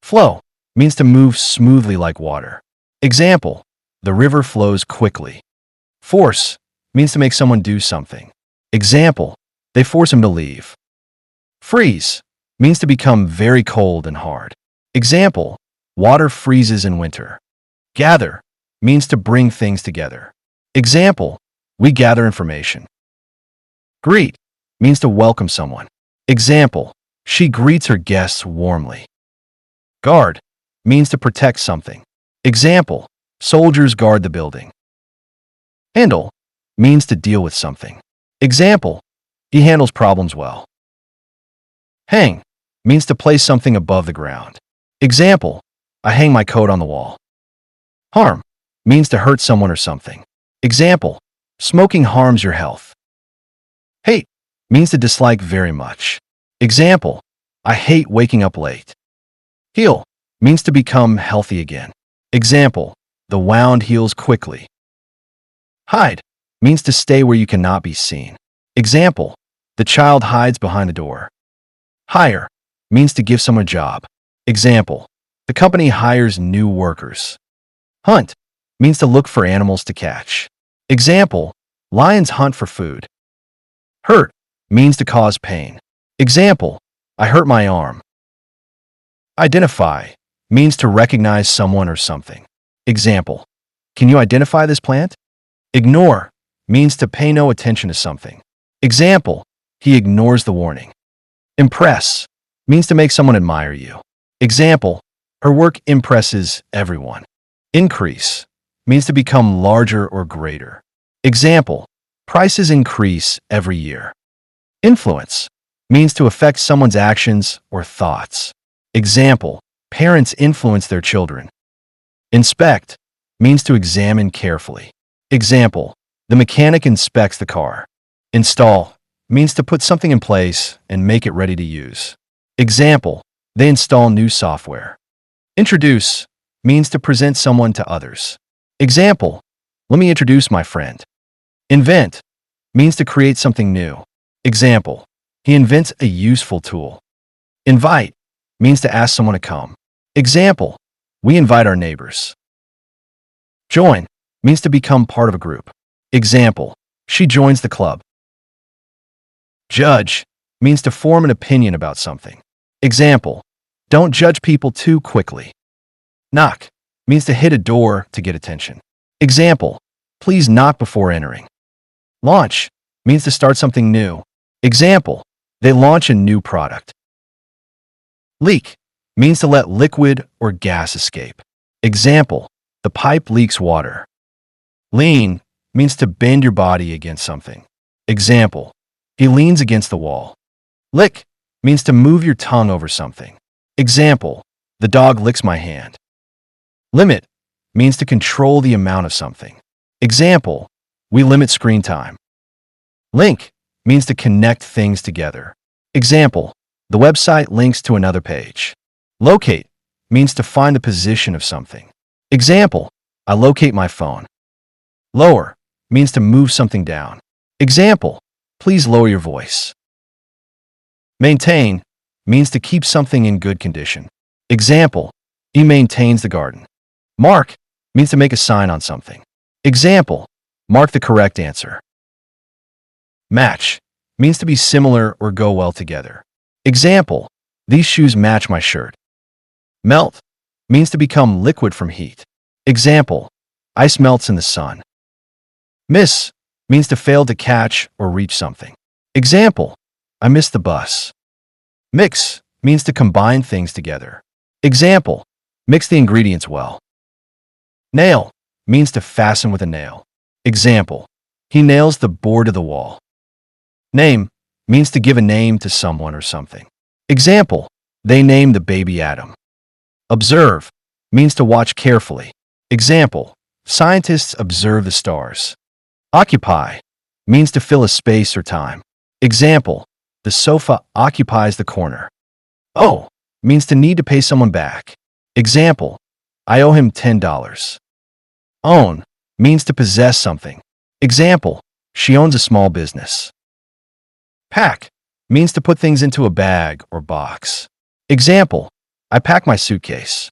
Flow means to move smoothly like water. Example, the river flows quickly. Force means to make someone do something. Example, they force him to leave. Freeze means to become very cold and hard. Example, water freezes in winter. Gather means to bring things together. Example, we gather information. Greet means to welcome someone. Example, she greets her guests warmly. Guard means to protect something. Example, soldiers guard the building. Handle means to deal with something. Example, he handles problems well. Hang means to place something above the ground. Example, I hang my coat on the wall. Harm means to hurt someone or something. Example, smoking harms your health. Hate means to dislike very much. Example, I hate waking up late. Heal means to become healthy again. Example, the wound heals quickly. Hide means to stay where you cannot be seen. Example, the child hides behind the door. Hire means to give someone a job. Example, the company hires new workers. Hunt means to look for animals to catch. Example, lions hunt for food. Hurt means to cause pain. Example, I hurt my arm. Identify means to recognize someone or something. Example, can you identify this plant? Ignore means to pay no attention to something. Example, he ignores the warning. Impress means to make someone admire you. Example, her work impresses everyone. Increase means to become larger or greater. Example, prices increase every year. Influence means to affect someone's actions or thoughts. Example, parents influence their children. Inspect means to examine carefully. Example, the mechanic inspects the car. Install means to put something in place and make it ready to use. Example, they install new software. Introduce means to present someone to others. Example, let me introduce my friend. Invent means to create something new. Example, he invents a useful tool. Invite means to ask someone to come. Example, we invite our neighbors. Join means to become part of a group. Example, she joins the club. Judge means to form an opinion about something. Example, don't judge people too quickly. Knock means to hit a door to get attention. Example, please knock before entering. Launch means to start something new. Example, they launch a new product. Leak means to let liquid or gas escape. Example, the pipe leaks water. Lean means to bend your body against something. Example, he leans against the wall. Lick means to move your tongue over something. Example, the dog licks my hand. Limit means to control the amount of something. Example, we limit screen time. Link means to connect things together. Example, the website links to another page. Locate means to find the position of something. Example, I locate my phone. Lower means to move something down. Example, please lower your voice. Maintain means to keep something in good condition. Example, he maintains the garden. Mark means to make a sign on something. Example, mark the correct answer. Match means to be similar or go well together. Example, these shoes match my shirt. Melt means to become liquid from heat. Example, ice melts in the sun. Miss means to fail to catch or reach something. Example, I missed the bus. Mix means to combine things together. Example, mix the ingredients well. Nail means to fasten with a nail. Example, he nails the board of the wall. Name means to give a name to someone or something. Example, they name the baby Adam. Observe means to watch carefully. Example, scientists observe the stars. Occupy means to fill a space or time. Example, the sofa occupies the corner. Owe means to need to pay someone back. Example, I owe him $10. Own means to possess something. Example, she owns a small business. Pack means to put things into a bag or box. Example, I pack my suitcase.